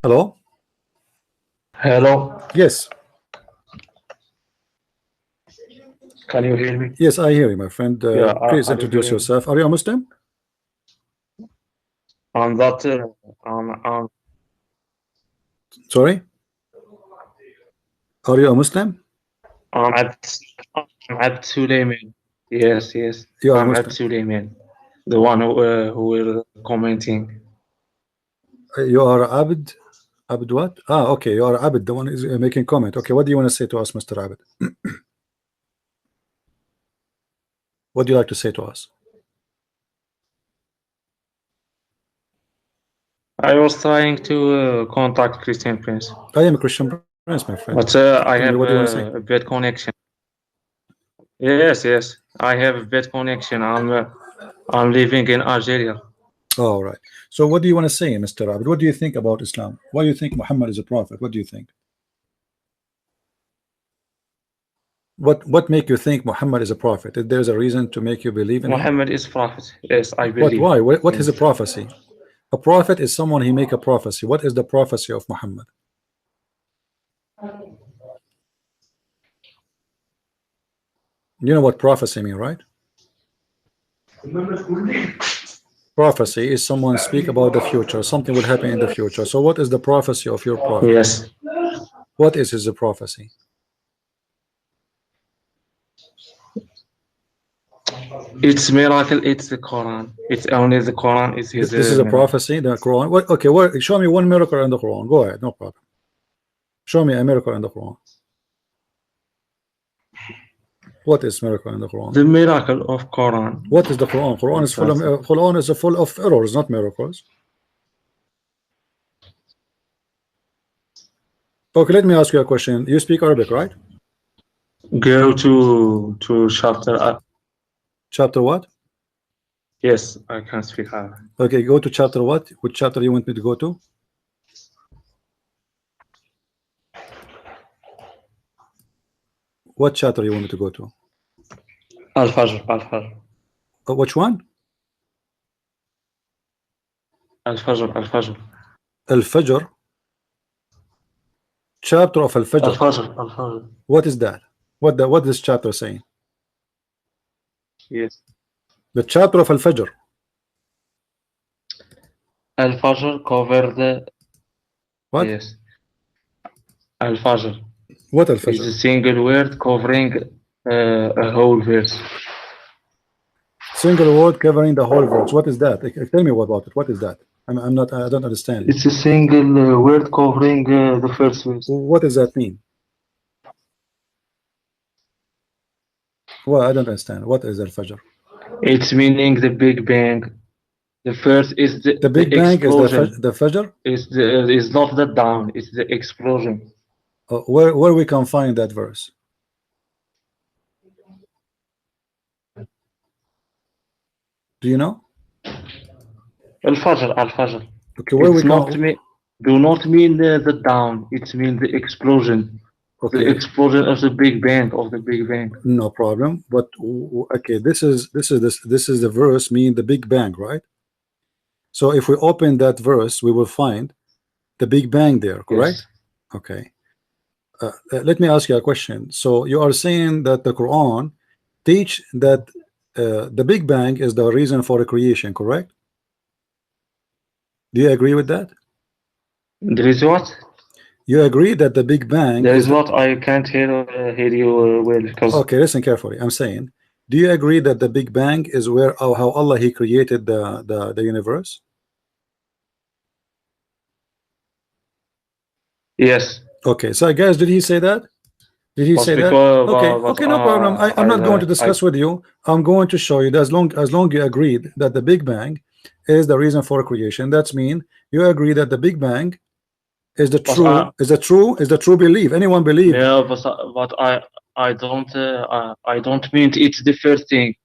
Hello? Hello, Yes. can you hear me? Yes, I hear you, my friend. Yeah, Please are you introduce hearing? yourself. Are you a Muslim? I'm that. I'm Sorry? Are you a Muslim? I'm at Suleiman. Yes, yes. You are a I'm at Muslim. Suleiman, the one who will commenting. You are Abd? Abd what? Ah, okay. You are Abd, the one is making comment. Okay, what do you want to say to us, Mr. Abd? What do you like to say to us? I was trying to contact Christian Prince, I am a Christian Prince, my friend. but I Tell me, have what do you want to say? a bad connection. Yes, yes. I have a bad connection. I'm living in Algeria. All right. So what do you want to say, Mr. Abd? What do you think about Islam? Why do you think Muhammad is a prophet? What do you think? What make you think Muhammad is a prophet? If there's a reason to make you believe in him? Muhammad is prophet. Yes, I What? believe. Why? What in is a it. prophecy? A prophet is someone he make a prophecy. What is the prophecy of Muhammad? You know what prophecy mean, right? Prophecy is someone speak about the future. Something will happen in the future. So what is the prophecy of your prophet? Yes. What is his prophecy? It's miracle. It's the Quran. It's only the Quran. Is his This is a miracle. prophecy, the Quran. What? Okay, show me one miracle in the Quran. Go ahead, no problem. Show me a miracle in the Quran. What is miracle in the Quran? The miracle of Quran. What is the Quran? Quran is full of errors, not miracles. Okay, let me ask you a question. You speak Arabic, right? Go to chapter. Chapter what? Yes, I can speak Arabic. Okay, go to chapter what? Which chapter you want me to go to? What chapter you want me to go to? Al-Fajr. Al-Fajr. Which one? Al-Fajr. Al-Fajr. Al-Fajr. Chapter of Al-Fajr. Al-Fajr. Al-Fajr. What is that? What this chapter saying? Yes. The chapter of Al-Fajr. Al-Fajr covered the. What? Yes. Al-Fajr. What Is a Al-Fajr? single word covering a whole verse. Single word covering the whole verse. What is that? Tell me about it. What is that? I'm not. I don't understand. It's a single word covering the first verse. What does that mean? Well, I don't understand. What is Al-Fajr? It's meaning the Big Bang. The first is The Big Bang explosion. is the Fajr. Is not the down. It's the explosion. Where we can find that verse? Do you know? Al-Fajr. Al-Fajr. Okay, where It's we not can. me. Do not mean the down. It means the explosion. Okay. The explosion of the Big Bang No problem. But okay, this is the verse mean the Big Bang, right? So if we open that verse, we will find the Big Bang there, correct? Yes. Okay. Let me ask you a question. So you are saying that the Quran teach that the Big Bang is the reason for the creation, correct? Do you agree with that? There is what? You agree that the Big Bang there is what? I can't hear you well. Because okay, listen carefully. I'm saying, do you agree that the Big Bang is where how Allah he created the universe? Yes. Okay, so guys, did he say that? Did he say that? Okay, no problem. I'm not going to discuss with you. I'm going to show you that as long you agreed that the Big Bang is the reason for creation, that's mean you agree that the Big Bang is the true belief. Anyone believe? Yeah, but I don't mean it's the first thing.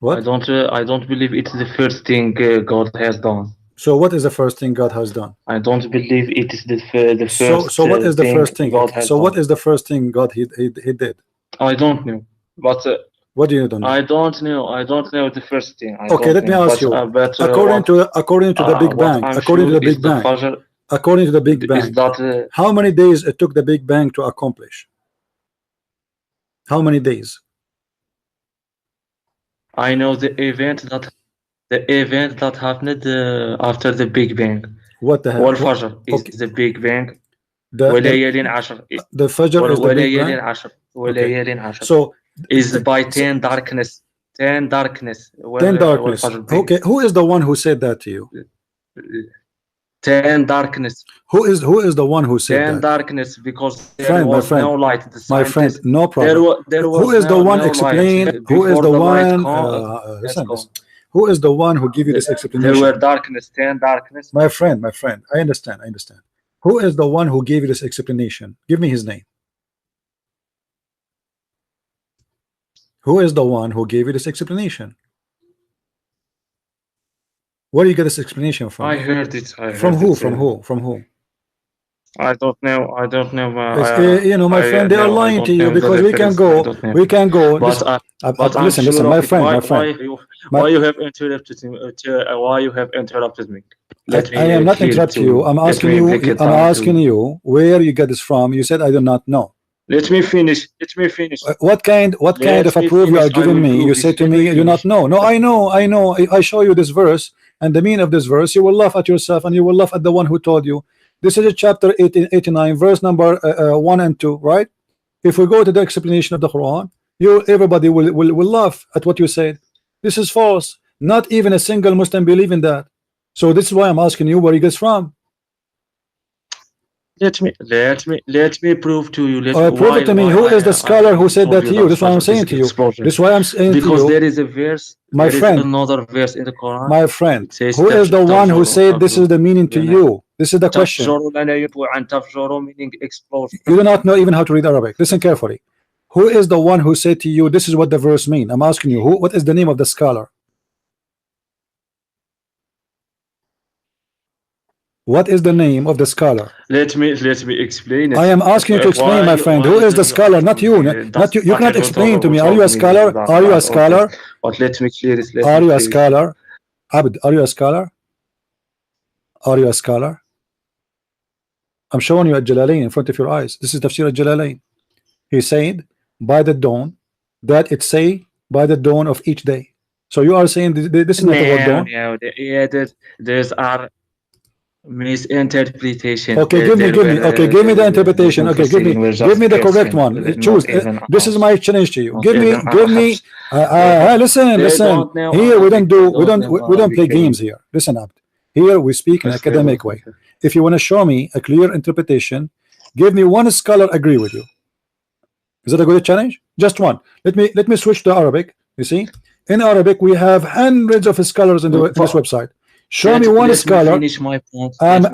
What? I don't believe it's the first thing God has done. So what is the first thing God has done? I don't believe it is the first. So what is the first thing God has so done. what is the first thing God he did? I don't know. But what do you don't know? I don't know. I don't know the first thing. Okay, let me ask you. According to the Big Bang, according to the Big Bang, according to the Big Is Bang. that How many days it took the Big Bang to accomplish? How many days? I know the event that happened after the Big Bang. What the hell? والفجر is Okay. the Big Bang. The وليالٍ عشر the Fajr is the Big وليالٍ Bang. عشر Okay. وليالٍ عشر So is by so 10 darkness. 10 darkness. 10 darkness. والفجر begins. Okay. Who is the one who said that to you? 10 darkness. Who is the one who said 10 that? darkness because My there friend, my was friend, no light. The my friend, scientists, no problem. there Who was is the one no light explain? Who is before the the light one? has Listen, come. listen. Who is the one who give you this There explanation? were darkness, 10 darkness. My friend, my friend. I understand. I understand. Who is the one who gave you this explanation? Give me his name. Who is the one who gave you this explanation? Where do you get this explanation from? I heard it. From who? From who? From who? I don't know. I don't know. You know, my friend, they are lying to you because we can go. We can go. But I'm Listen, sure listen, of my it. friend, my friend. Why you have interrupted me? Why you have interrupted me? Let me I am not clear it interrupting to you. I'm let asking me you. break it I'm down asking to. you where you get this from. You said I do not know. Let me finish. Let me finish. What kind Let of a me proof you finish. are I giving will me? prove You it. say to Let me me you do not finish. know. No, I know. I know. I show you this verse and the meaning of this verse. You will laugh at yourself and you will laugh at the one who told you. This is a chapter 89, verse number 1 and 2, right? If we go to the explanation of the Quran, everybody will laugh at what you said. This is false. Not even a single Muslim believe in that. So this is why I'm asking you where he gets from. Let me prove to you. Prove it to me. Who is the scholar who said that to you? That's what I'm saying to you. This is why I'm saying to you. Because there is a verse. My there friend, is another verse in the Quran. my friend, It says, who is the one who said this is the meaning to لنا you? This is the question. تفجر لنا ينبوع عن تفجر meaning explosion. You do not know even how to read Arabic. Listen carefully. Who is the one who said to you this is what the verse mean? I'm asking you, what is the name of the scholar? What is the name of the scholar? Let me explain it. I am asking you to explain, my friend. Who is the scholar? Not you. Not you. You cannot explain to me. Are you a scholar? Are you a scholar? But let me clear it. Are you a scholar? Abd, are you a scholar? Are you a scholar? I'm showing you a Jalalain in front of your eyes. This is Tafsir al-Jalalain. He said, by the dawn, that it say by the dawn of each day. So you are saying this is not the word dawn? No, there's are misinterpretation. Okay, give me. Okay, give me the interpretation. Okay, give me the correct one. Choose. This is my challenge to you. Give me. Listen. Here we don't play games here. Listen up. Here we speak in academic way. If you want to show me a clear interpretation, give me one scholar agree with you. Is that a good challenge? Just one. Let me switch to Arabic. You see, in Arabic we have hundreds of scholars in this website. Show me one scholar. I'm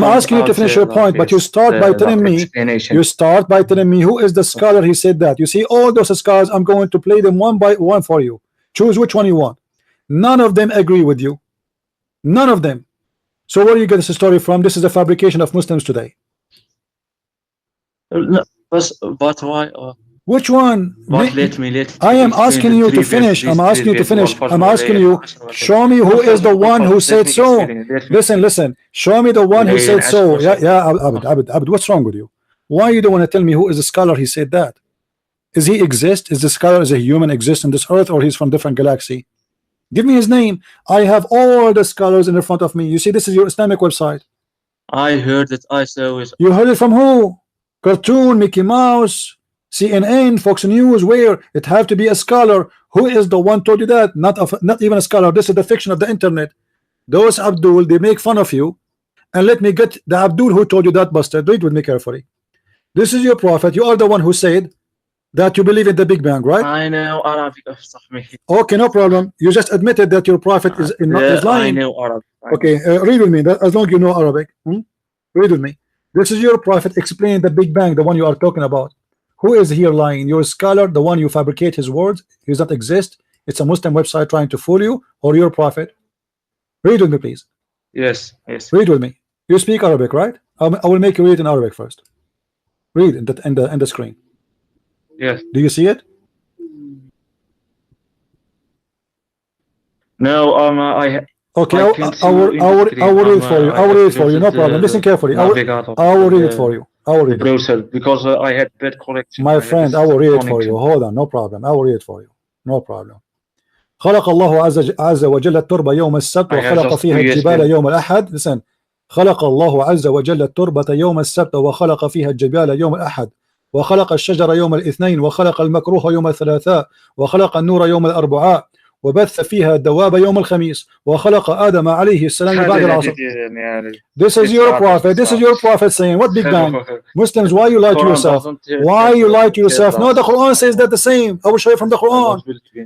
asking you to finish your point, but you start by telling me. You start by telling me who is the scholar he said that. You see, all those scholars, I'm going to play them one by one for you. Choose which one you want. None of them agree with you. None of them. So where do you get this story from? This is a fabrication of Muslims today. But why? Which one? I am asking you to finish. I'm asking you to finish. I'm asking you, show me who is the one who said so. Listen. Show me the one who said so. Yeah, Abd, what's wrong with you? Why you don't want to tell me who is the scholar he said that? Is he exist? Is the scholar is a human exist in this earth, or he's from different galaxy? Give me his name. I have all the scholars in front of me. You see, this is your Islamic website. I heard it. I saw it. You heard it from who? Cartoon, Mickey Mouse, CNN, Fox News. Where? It have to be a scholar. Who is the one told you that? Not even a scholar. This is the fiction of the internet. Those Abdul, they make fun of you. And let me get the Abdul who told you that, bastard. Read with me carefully. This is your prophet. You are the one who said that you believe in the Big Bang, right? I know Arabic. Okay, no problem. You just admitted that your prophet is lying. I know Arabic. Okay, read with me. As long as you know Arabic, read with me. This is your prophet explaining the Big Bang, the one you are talking about. Who is here lying? Your scholar, the one you fabricate his words, he does not exist. It's a Muslim website trying to fool you, or your prophet? Read with me, please. Yes. Read with me. You speak Arabic, right? I will make you read in Arabic first. Read in the screen. Yes. Do you see it? No, Okay, I I, can't I, I see will, you I in the will, I screen. will read it for you. I I will read it for you. No closed problem. Listen carefully. Navigator I will of read it for you. I will the read it. browser because I had bad connection. My I had friend, a I will read it for connection. you. Hold on, no problem. I will read it for you. No problem. خلق الله عز وجل التربة يوم السبت I have وخلق just فيها 2 years الجبال left. يوم الأحد. Listen. خلق الله عز وجل التربة يوم السبت وخلق فيها الجبال يوم الأحد وخلق الشجر يوم الاثنين وخلق المكروه يوم الثلاثاء وخلق النور يوم الأربعاء وبث فيها الدواب يوم الخميس وخلق آدم عليه السلام بعد العصر. This is your prophet. This is your prophet saying what Big Bang? Muslims, why you lie to yourself? Why you lie to yourself? No, the Quran says that the same. I will show you from the Quran.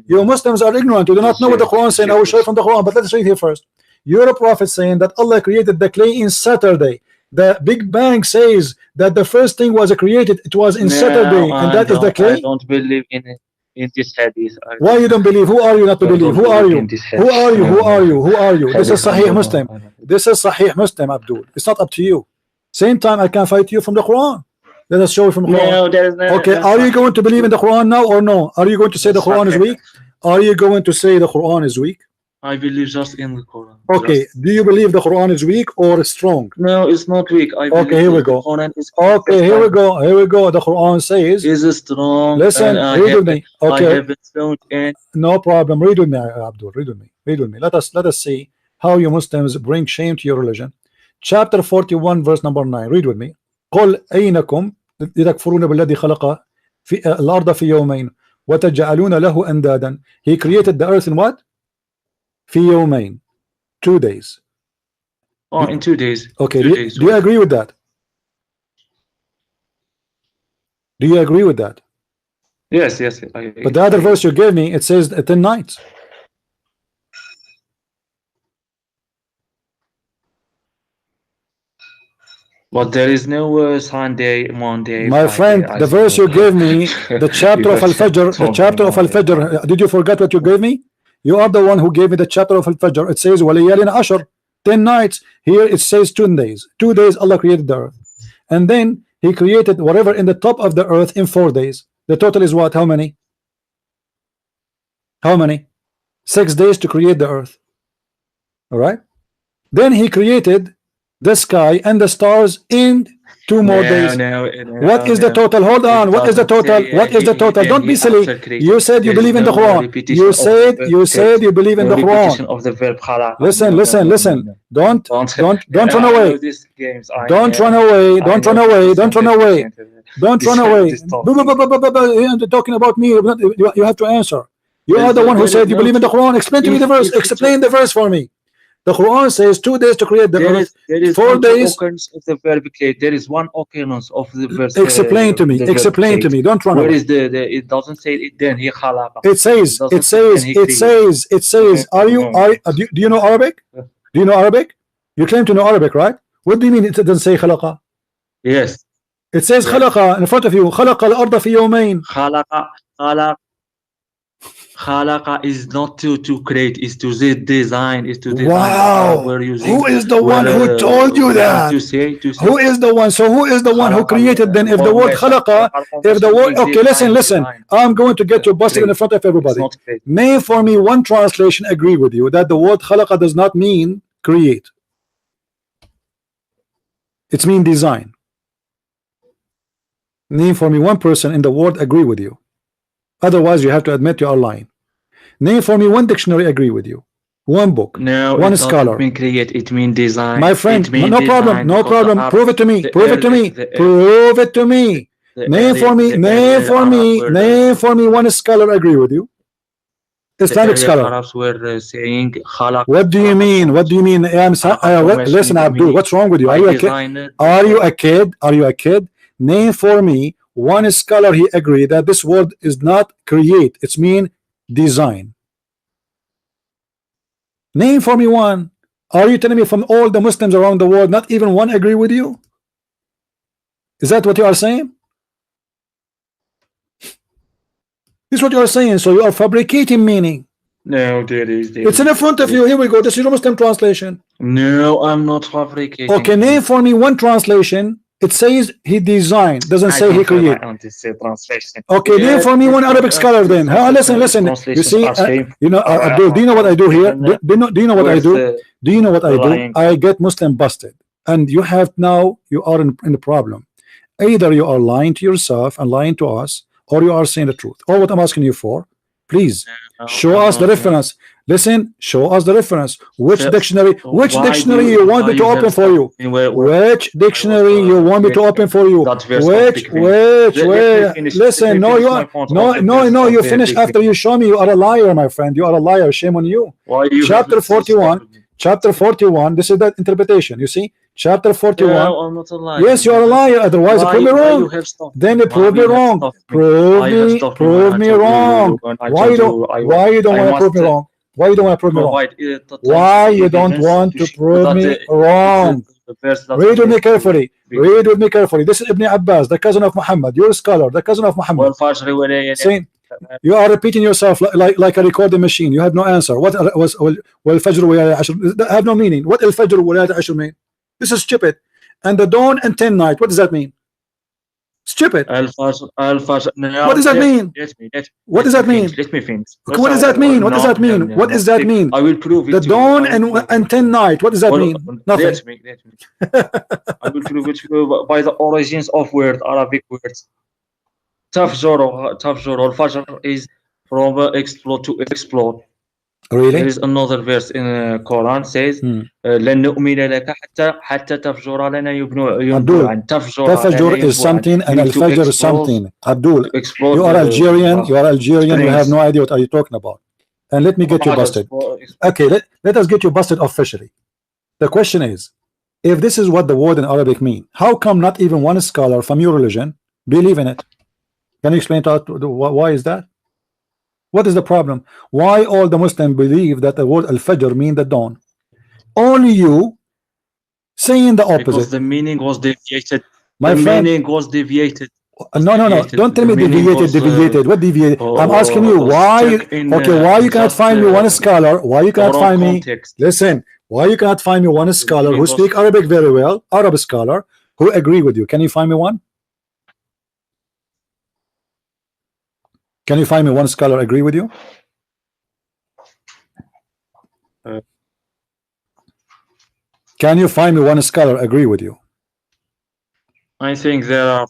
You Muslims are ignorant. You do not know what the Quran is saying. I will show you from the Quran. But let's read here first. You're a prophet saying that Allah created the clay in Saturday. The Big Bang says that the first thing was created. It was in Saturday, and that is the clay. I don't believe in this hadith. Why you don't believe? Who are you not to believe? Who are you? Who are you? Who are you? Who are you? This is Sahih Muslim. This is Sahih Muslim, Abdul. It's not up to you. Same time, I can fight you from the Quran. Let us show you from the Quran. No, there is no. Okay, are you going to believe in the Quran now or no? Are you going to say the Quran is weak? Are you going to say the Quran is weak? I believe just in the Quran. Okay, do you believe the Quran is weak or strong? No, it's not weak. I believe Okay, here we go. Okay, here we go. Here we go. The Quran says. Is strong. Listen, read with me. Okay. I have found in. No problem. Read with me, Abdul. Read with me. Read with me. Let us see how you Muslims bring shame to your religion. Chapter 41, verse number 9. Read with me. قل أينكم تكفرون بالذي خلق في الأرض في يومين وتجعلون له أندادا. He created the earth in what? في يومين. 2 days. Oh, in 2 days. Okay. 2 days. Do you agree with that? Do you agree with that? Yes. But the other verse you gave me, it says 10 nights. But there is no Sunday, Monday. My Friday, friend, the verse you gave me, the chapter of Al-Fajr, the chapter of Al-Fajr, did you forget what you gave me? You are the one who gave me the chapter of Al-Fajr. It says وَلَيَالٍ عَشْرٍ 10 nights. Here it says 2 days. 2 days Allah created the earth. And then He created whatever in the top of the earth in 4 days. The total is what? How many? How many? 6 days to create the earth. Alright? Then He created the sky and the stars in 2 more days. What is the total? Hold on. What is the total? What is the total? Don't be silly. You said you believe in the Quran. You said you believe in the Quran. Of the verb Listen. Don't run away. Don't run away. Don't run away. Don't run away. Don't run away. You're talking about me. You have to answer. You are the one who said you believe in the Quran. Explain to me the verse. Explain the verse for me. The Quran says 2 days to create the earth. There is 4 days. Of the verb create. There is one occurrence of the verse. Explain to me. Explain to me. Don't run away. Where is the? It doesn't say it. Then he khalaqa. It says. Do you know Arabic? Do you know Arabic? You claim to know Arabic, right? What do you mean it doesn't say khalaqa? Yes. It says khalaqa in front of you. خلق الأرض في يومين. Khalaqa is not to create, is to design, is to design. Wow. Who is the one who told you that? Who is the one? So who is the one who created then? If the word khalaqa, if the word, okay, listen. I'm going to get you busted in front of everybody. Name for me one translation agree with you that the word khalaqa does not mean create. It's mean design. Name for me one person in the world agree with you. Otherwise, you have to admit you are lying. Name for me one dictionary agree with you. One book. No, one scholar. It mean create. It mean design. My friend, no problem. No problem. Prove it to me. Prove it to me. Prove it to me. Name for me. Name for me. Name for me one scholar agree with you. Islamic scholar. Arabs were saying khalaq. What do you mean? What do you mean? Listen, Abdul. What's wrong with you? Are you a kid? Are you a kid? Are you a kid? Name for me one scholar he agreed that this word is not create, it's mean design. Name for me one. Are you telling me from all the Muslims around the world not even one agree with you? Is that what you are saying? This is what you are saying. So you are fabricating meaning. No, there is. It's in front of you. Here we go. This is your Muslim translation. No, I'm not fabricating. Okay, name for me one translation It says he designed, doesn't I say he confirm created. on this translation. Okay, name for me one Arabic scholar then. Listen, listen. You Translations see, are same. you know, Abdul, do you know what I do here? Do you know what I Where's do? the Do you know what I do? lying? I get Muslim busted. And you have now, you are in the problem. Either you are lying to yourself and lying to us, or you are saying the truth. All what I'm asking you for, please show us the reference. Listen, show us the reference. Which So, dictionary? Which why dictionary do you want me to have open for you? stopped me Which dictionary you want me to open for you? that verse of Which, Big Ben? which, Let me where? finish. Listen, Let me no, finish you my are point no, of the no, verse no. of You the finish Big after Ben. you show me. You are a liar, my friend. You are a liar. Shame on you. Why you Chapter have 41. Chapter 41. This is that interpretation. You see, chapter 41. No, I'm not a liar. Yes, you are a liar. Otherwise, prove me Why you wrong. have stopped Then me? you prove me Why you have wrong. stopped me? Prove Why you have me, stopped me prove me wrong. when I Why told you don't? you Why you don't I want to prove must me wrong? Why you don't want to prove me wrong? provide Why you don't want to prove me wrong? Read with me carefully. Read with me carefully. This is Ibn Abbas, the cousin of Muhammad. You're a scholar, the cousin of Muhammad. Saying, you are repeating yourself like a recording machine. You have no answer. What was Fajr Wilayat Ashr? That have no meaning. What Al Fajr Wilayat Ashr mean? This is stupid. And the dawn and 10 night. What does that mean? Stupid. What does that mean? What does that mean? Let me finish. Okay, what does that mean? What does that mean? What does that mean? I will prove it. The dawn and 10 night. What does that mean? Nothing. Let me. I will prove it by the origins of word, Arabic words. Tafjor or Fajr is from explode to explode. Really? There is another verse in Quran says لن نؤمن لك حتى تفجر لنا ينبوعا. Tafjur is something and Al-Fajr is something. Abdul, you are Algerian. You are Algerian. You have no idea what are you talking about. And let me get you busted. Okay, let us get you busted officially. The question is, if this is what the word in Arabic mean, how come not even one scholar from your religion believe in it? Can you explain to us why is that? What is the problem? Why all the Muslims believe that the word Al-Fajr mean the dawn? Only you saying the opposite. Because the meaning was deviated. My friend, meaning was deviated. No. Don't tell me deviated. What deviated? I'm asking you why. Okay, why you cannot find me one scholar? Why you cannot find me? Listen, why you cannot find me one scholar who speak Arabic very well, Arab scholar, who agree with you? Can you find me one? Can you find me one scholar agree with you? Can you find me one scholar agree with you? I think there are.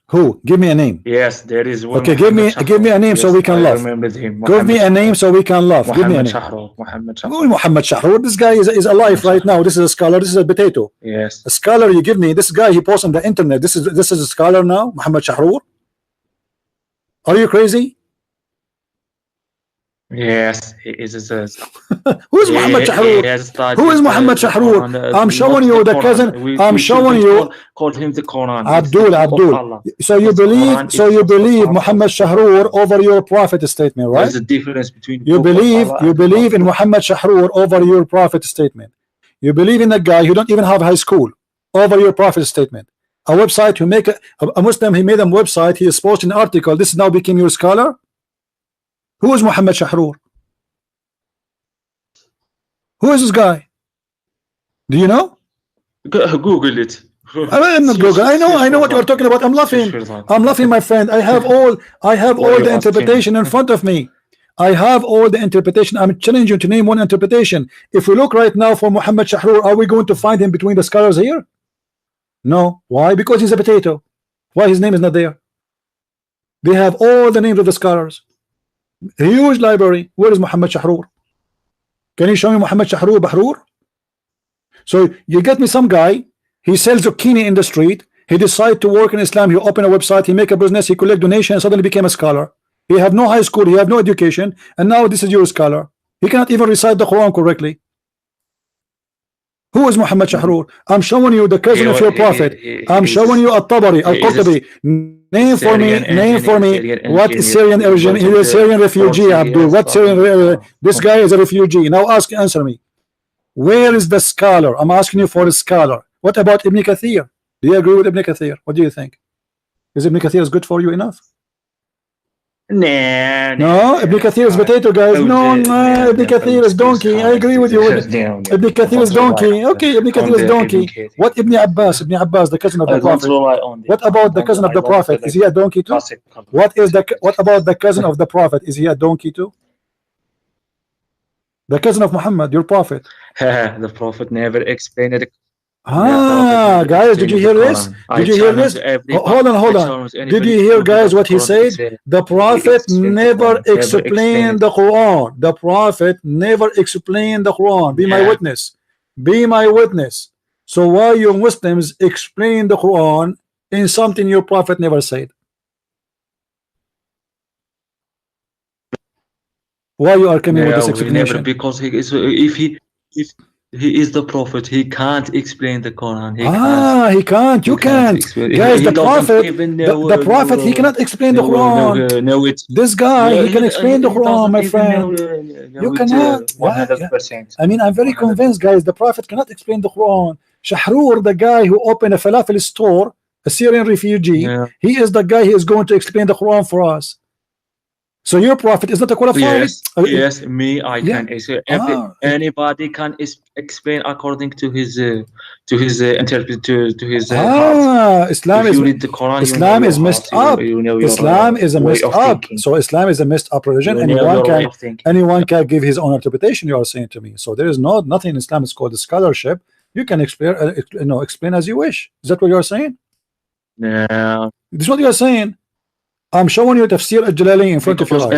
Who? Give me a name. Yes, there is one. Okay, give me a name so we can laugh. Give me a name so we can laugh. Give me a name. Muhammad Shahrur. This guy is alive right now. This is a scholar. This is a potato. Yes. A scholar you give me. This guy he posts on the internet. This is a scholar now. Muhammad Shahrur. Are you crazy? Yes, he is. Who is Muhammad Shahrur? Who is Muhammad Shahrur? I'm showing you the cousin. I'm showing you. Called him the Quran. Abdul. So you believe Muhammad Shahrur over your prophet statement, right? There's a difference between you believe in Muhammad Shahrur over your prophet statement. You believe in a guy who don't even have high school over your prophet statement. A website who make a Muslim, he made a website, he is posting an article. This now became your scholar. Who is Muhammad Shahrur? Who is this guy? Do you know? Google it. I'm not Google. I know what you're talking about. I'm laughing, my friend. I have all the interpretation in front of me. I have all the interpretation. I'm challenging you to name one interpretation. If we look right now for Muhammad Shahrur, are we going to find him between the scholars here? No. Why? Because he's a potato. Why his name is not there? They have all the names of the scholars. A huge library. Where is Muhammad Shahrur? Can you show me Muhammad Shahrur Bahrur? So you get me some guy, he sells zucchini in the street, he decide to work in Islam, he open a website, he make a business, he collect donations, suddenly became a scholar. He have no high school, he have no education, and now this is your scholar. He cannot even recite the Quran correctly. Who is Muhammad Shahrur? I'm showing you the cousin of your prophet. I'm showing you At-Tabari, Al-Qurtubi. Name for me what is Syrian origin? He is a Syrian refugee, Abdul. What Syrian? This guy is a refugee. Now answer me. Where is the scholar? I'm asking you for a scholar. What about Ibn Kathir? Do you agree with Ibn Kathir? What do you think? Is Ibn Kathir is good for you enough? No, no, No, Ibn Kathir is potato, guys. No, no, Ibn Kathir is donkey. I agree with you. no, no. Ibn Kathir is donkey. Okay, Ibn On Kathir is the Ibn donkey. Kathir. What Ibn Abbas? Ibn Abbas, the cousin of the I don't Prophet. rely on the. What about the cousin of the Prophet? Is he a donkey too? Classical. What about the cousin of the Prophet? Is he a donkey too? The cousin of Muhammad, your Prophet. The Prophet never explained it. Guys, did you hear this? Did you hear this? Hold on. Did you hear, guys, what he said? The Prophet never explained the Quran. The Prophet never explained the Quran. Be my witness. Be my witness. So why you Muslims explain the Quran in something your Prophet never said? Why you are coming with this explanation? Because if he is the prophet, he can't explain the Quran. He can't. You can't. Guys, the prophet, he cannot explain the Quran. This guy, he can explain the Quran, my friend. You cannot. 100%. I mean, I'm very convinced, guys, the prophet cannot explain the Quran. Shahrur, the guy who opened a falafel store, a Syrian refugee, he is the guy who is going to explain the Quran for us. So your prophet is not a qualified. Yes, I can. Anybody can explain according to his interpret to his heart. Islam is the Quran, Islam is messed up. Islam is a messed up. So Islam is a messed up religion. Anyone can give his own interpretation. You are saying to me. So there is nothing in Islam is called scholarship. You can explain as you wish. Is that what you are saying? No. This is what you are saying. I'm showing you Tafsir al-Jalalain in front of your eyes.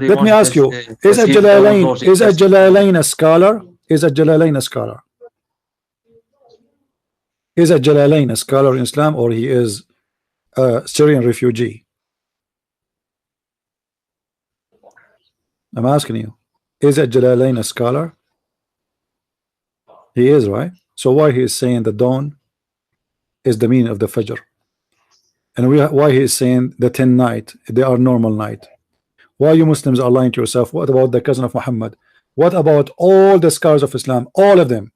Let me ask you, is al-Jalalain a scholar? Is al-Jalalain a scholar? Is al-Jalalain a scholar in Islam, or he is a Syrian refugee? I'm asking you, is al-Jalalain a scholar? He is, right? So why he is saying the dawn is the meaning of the Fajr? And why he is saying the 10 night, they are normal night? Why you Muslims are lying to yourself? What about the cousin of Muhammad? What about all the scholars of Islam? All of them.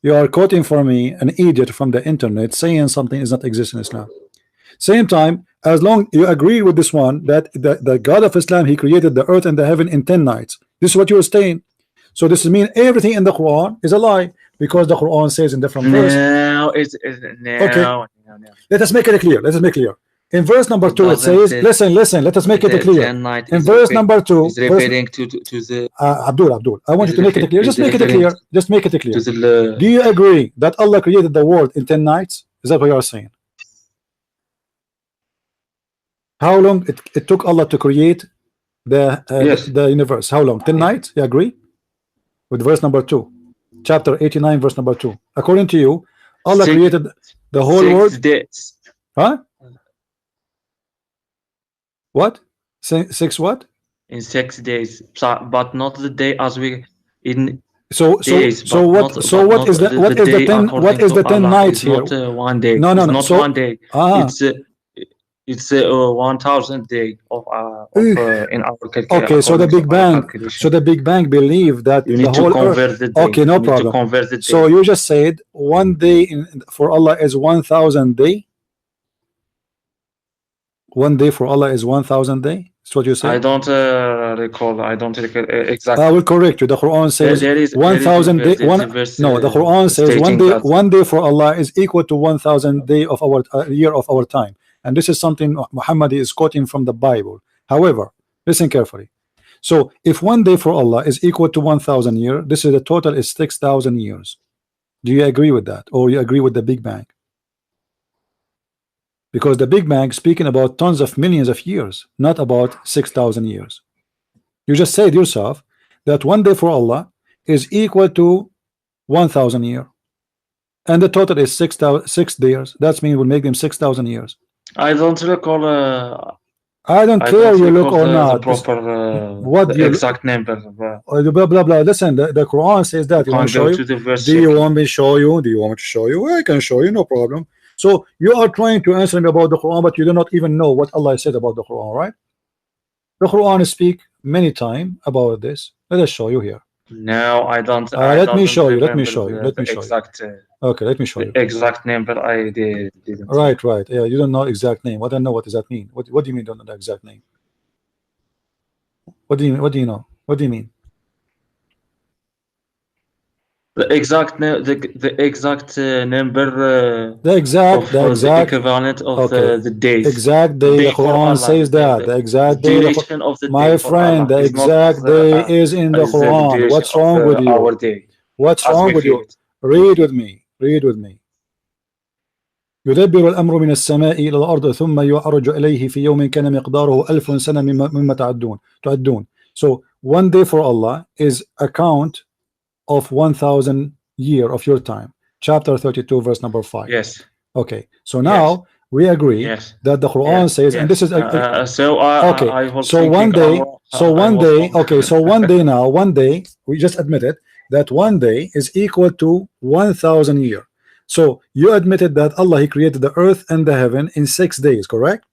You are quoting for me an idiot from the internet saying something does not exist in Islam. Same time, as long you agree with this one, that the God of Islam, he created the earth and the heaven in 10 nights. This is what you are saying. So this means everything in the Quran is a lie, because the Quran says in different verse. Okay. Let us make it clear. Let us make clear. In verse number 2, it says, listen. Let us make it clear. In verse number 2, referring to the Abdul, I want you to make it clear. Just make it clear. Just make it clear. Do you agree that Allah created the world in 10 nights? Is that what you are saying? How long it took Allah to create the universe? How long? 10 nights? You agree with verse number 2, chapter 89, verse number 2? According to you, Allah created the whole world. Days. Huh? What? 6 what? In 6 days, but not the day as we in. So what is the 10 nights here? Not 1 day. No. Not 1 day. It's 1,000 day of in our calculation. Okay, so the Big Bang believe that you need the to whole convert earth. the day. Okay, no problem. So you just said 1 day for Allah is 1,000 day. 1 day for Allah is 1,000 day. That's what you said. I don't recall. I don't recall exactly. I will correct you. The Quran says 1,000 day. The Quran says 1 day for Allah is equal to 1,000 day of our year of our time. And this is something Muhammad is quoting from the Bible. However, listen carefully. So if 1 day for Allah is equal to 1,000 years, this is the total is 6,000 years. Do you agree with that, or you agree with the Big Bang? Because the Big Bang speaking about tons of millions of years, not about 6,000 years. You just said yourself that 1 day for Allah is equal to 1,000 years, and the total is 6 days. That means we'll make them 6,000 years. I don't recall. I don't care you look or not. The exact number. Blah blah blah. Listen, the Quran says that. You want to show you? Do you want me to show you? Do you want me to show you? I can show you, no problem. So you are trying to answer me about the Quran, but you do not even know what Allah said about the Quran, right? The Quran speak many times about this. Let us show you here. No, I don't. Let me show you. Let me show you. Okay, let me show you. Exact name, but I didn't. Right. Yeah, you don't know exact name. I don't know what does that mean. What do you mean don't know the exact name? What do you mean? What do you know? What do you mean? The exact the exact number of The the exact. equivalent of Okay. the days. Exact The day. day The for Quran Allah. says that. The exact day. Duration of the day My for friend, Allah the is not exact day is in the as the Quran. duration What's of wrong with you? our day What's as wrong we with feel you? it. Read with me. Read with me. يدبر الأمر من السماء إلى الأرض ثم يعرج إليه في يوم كان مقداره 1000 سنة مما تعدون. So one day for Allah is a count of 1000 year of your time. Chapter 32 verse number 5. Yes. Okay, so Yes. now we agree Yes. that the Quran says, and this Yes. is So okay. I was So thinking one day, I was wrong. okay, so one day now, one day, we just admitted that one day is equal to 1000 year. So you admitted that Allah, He created the earth and the heaven in 6 days, correct?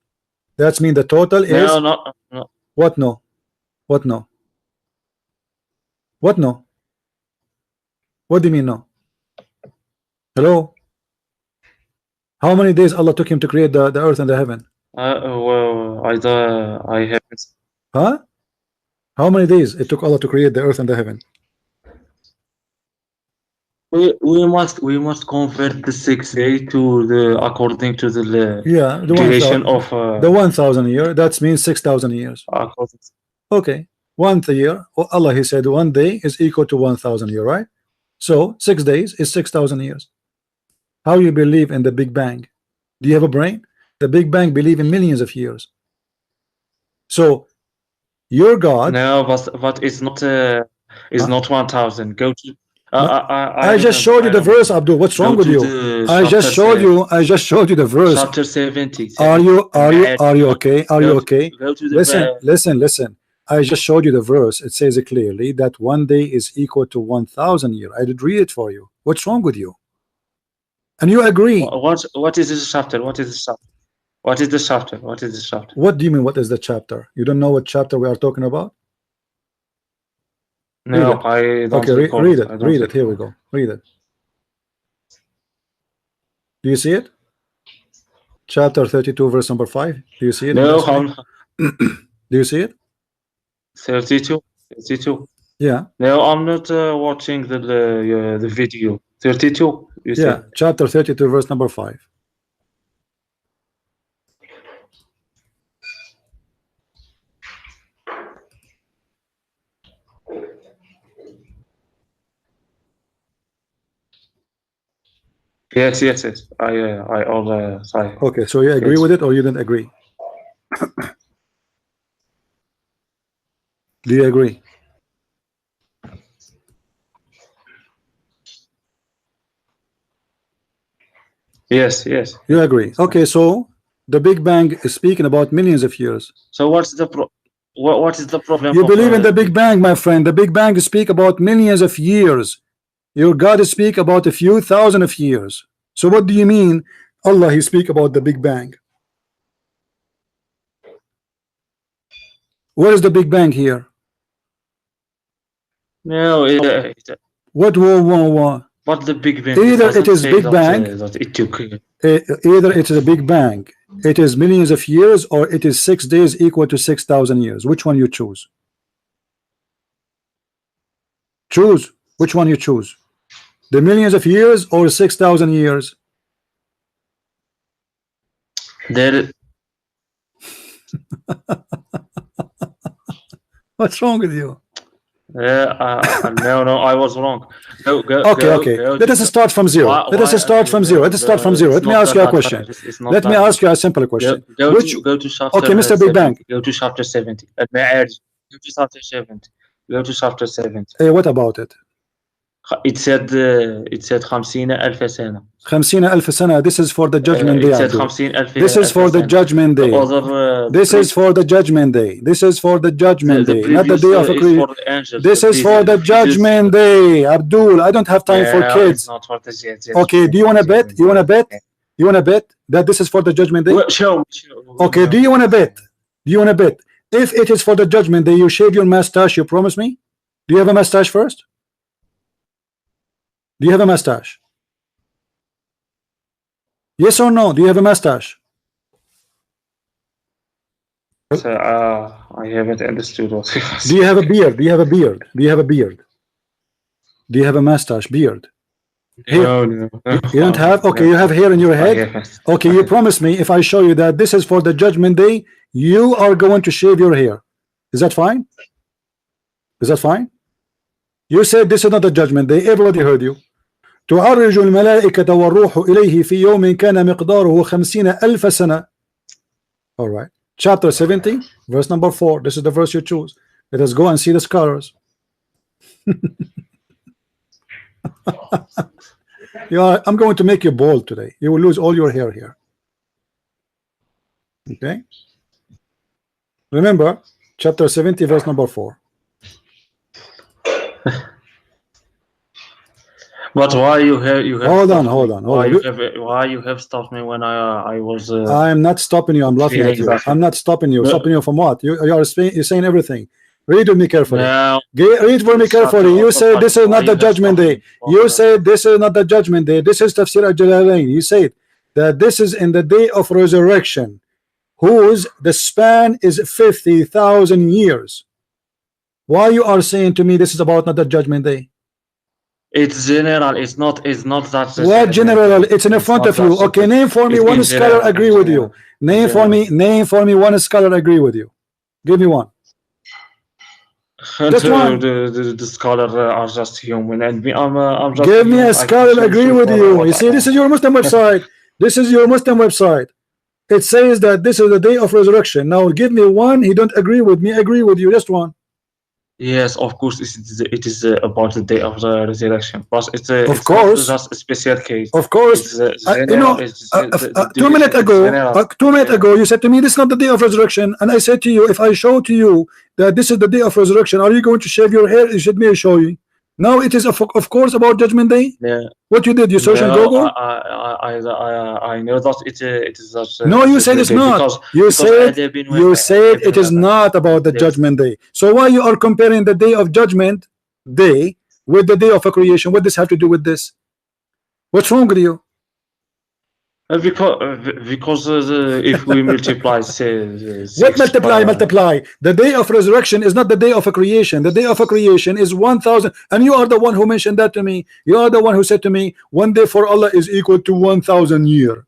That's mean the total No, is no. what? No, what? No, what? No, what do you mean? No, hello? How many days Allah took Him to create the earth and the heaven? Well, I haven't. Huh? How many days it took Allah to create the earth and the heaven? We must convert the 6 day to the according to the Yeah, the duration 1000, of the 1000 year. That means 6000 years. according. Okay, 1 year. Allah, He said one day is equal to 1000 year, right? So 6 days is 6000 years. How you believe in the Big Bang? Do you have a brain? The Big Bang believe in millions of years. So your God. No, but it's not 1000. Go to I just showed you the verse, Abdul. What's wrong Go with to you? the I just showed you. I just showed you the verse. chapter 70. Are you okay? Are you okay? Go to the Listen. I just showed you the verse. It says clearly that one day is equal to 1000 year. I did read it for you. What's wrong with you? And you agree. What is this chapter? What is this chapter? What is this chapter? What is this chapter? What do you mean? What is the chapter? You don't know what chapter we are talking about? No, I don't. Okay, read it. Read it. Here we go. Read it. Do you see it? Chapter 32, verse number 5. Do you see it? No, do you see it? 32. Yeah. No, I'm not watching the video. 32. You said. Chapter 32, verse number 5. Yes. I all Okay, so you agree with it or you didn't agree? Do you agree? Yes. You agree. Okay, so the Big Bang is speaking about millions of years. So what is the problem? You believe in the Big Bang, my friend. The Big Bang speak about millions of years. Your God speak about a few thousand of years. So what do you mean Allah He speak about the Big Bang? What is the Big Bang here? No, what? But the Big Bang. Either it is Big Bang. That it took. Either it is a Big Bang. It is millions of years, or it is 6 days equal to 6000 years. Which one you choose? Choose. Which one you choose? The millions of years or 6000 years? There. What's wrong with you? No, I was wrong. Okay. Let us start from zero. Let us start from zero. Let me ask you a question. Let me ask you a simple question. Go to chapter. Okay, Mr. Big Bang. Go to chapter 70. Let me add. Go to chapter 70. Go to chapter 70. Hey, what about it? It said 50,000 سنة. 50,000 سنة. This is for the judgment day. It said 50,000. This is for the judgment day. This is for the judgment day. This is for the judgment day, not the day of creation. This is for the judgment day. Abdul, I don't have time for kids. Okay, do you want to bet? You want to bet? You want to bet that this is for the judgment day? Sure. Okay, do you want to bet? Do you want to bet? If it is for the judgment day, you shave your mustache, you promise me? Do you have a mustache first? Do you have a mustache? Yes or no? Do you have a mustache? I haven't understood what he was Do you have a beard? Do you have a beard? Do you have a beard? Do you have a mustache, beard? Here. No, You don't have? Okay, you have hair in your I head? haven't. Okay, you promise me if I show you that this is for the judgment day, you are going to shave your hair. Is that fine? Is that fine? You said this is not the judgment day. Everybody heard you. تعرج الملائكة والروح إليه في يوم كان مقداره 50,000 سنة. All right. Chapter 70, verse number 4. This is the verse you choose. Let us go and see the scholars. I'm going to make you bald today. You will lose all your hair here. Okay. Remember, chapter 70, verse number 4. But why you have Hold on. why you have stopped me when I was I'm not stopping you. I'm laughing at you. I'm not stopping you. Stopping you from what? You're saying everything. Read with me carefully. now Read for me carefully. You said this is not the judgment day. You said this is not the judgment day. This is Tafsir al-Jalalain. You said that this is in the day of resurrection, whose the span is 50,000 years. Why you are saying to me this is about not the judgment day? it's general. It's not that. What general? It's in front of you. Okay, name for me one scholar agree with you. Name for me one scholar agree with you. Give me one. Just one. The scholar are just human, and me, I'm just. Give me a scholar agree with you. You see, this is your Muslim website. This is your Muslim website. It says that this is the day of resurrection. Now give me one. He don't agree with me. Agree with you. Just one. Yes, of course, it is about the day of the resurrection, but it's Of course. not just a special case. Of course. It's You know, 2 minutes ago, 2 minutes ago, you said to me, this is not the day of resurrection. And I said to you, if I show to you that this is the day of resurrection, are you going to shave your hair? You should me show you. Now it is, of course, about judgment day. Yeah. What you did, you search on Google? I know that it is just. No, you said it's not. You said it is not about the judgment day. So why you are comparing the day of judgment day with the day of a creation? What does this have to do with this? What's wrong with you? Because if we multiply, say, What multiply? The day of resurrection is not the day of a creation. The day of a creation is 1,000, and you are the one who mentioned that to me. You are the one who said to me, one day for Allah is equal to 1,000 years.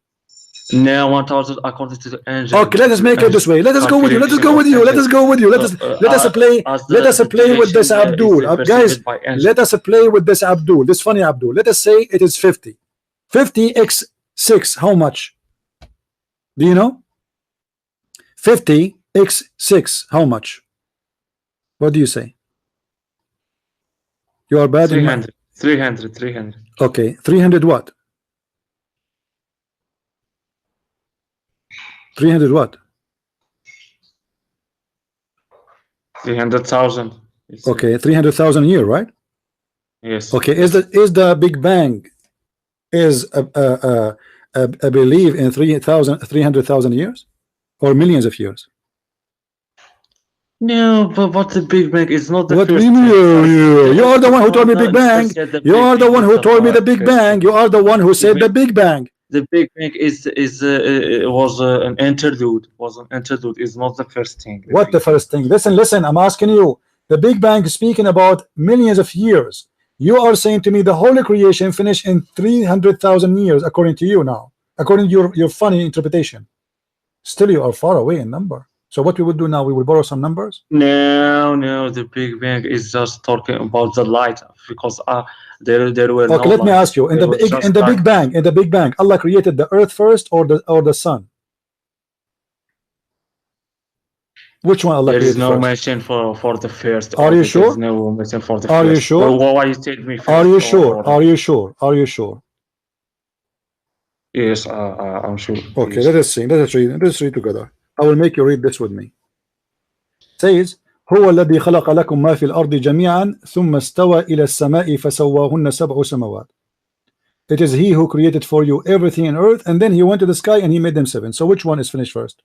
Now 1,000 according to the angel. Okay, let us make it this way. Let us go with you. Let us go with you. Let us go with you. Let us play with this Abdul. Guys, let us play with this Abdul. This funny Abdul. Let us say it is 50. 50x 6, how much? Do you know? 50x 6, how much? What do you say? You are bad. 300. Okay, 300 what? 300 what? 300,000. Okay, 300,000 a year, right? Yes. Okay, is the Big Bang I believe in 300,000 years or millions of years? No, but what the Big Bang is not the what first. You are the one who told me Big Bang. You are the one who told me the Big Bang. You are the one who said the Big Bang. The Big Bang was an interlude. Is not the first thing. What the first thing? Listen. I'm asking you. The Big Bang is speaking about millions of years. You are saying to me the whole creation finished in 300,000 years, according to you now, according to your funny interpretation. Still, you are far away in number. So what we will do now, we will borrow some numbers. No, the Big Bang is just talking about the light, because there were. Okay, let me ask you: in the Big Bang, Allah created the earth first or the sun? Which one Allah created? There is no first? mention for the first. Are you sure? There is no mention for the first. Are you sure? Well, why you tell me first? Are you sure? Are you sure? Are you sure? Yes, I'm sure. Okay, yes. let us see. Let us read together. I will make you read this with me. It says, هو الذي خلق لكم ما في الأرض جميعا ثم استوى إلى السماء فسواهن سبع سماوات. It is He who created for you everything in earth, and then He went to the sky and He made them 7. So which one is finished first?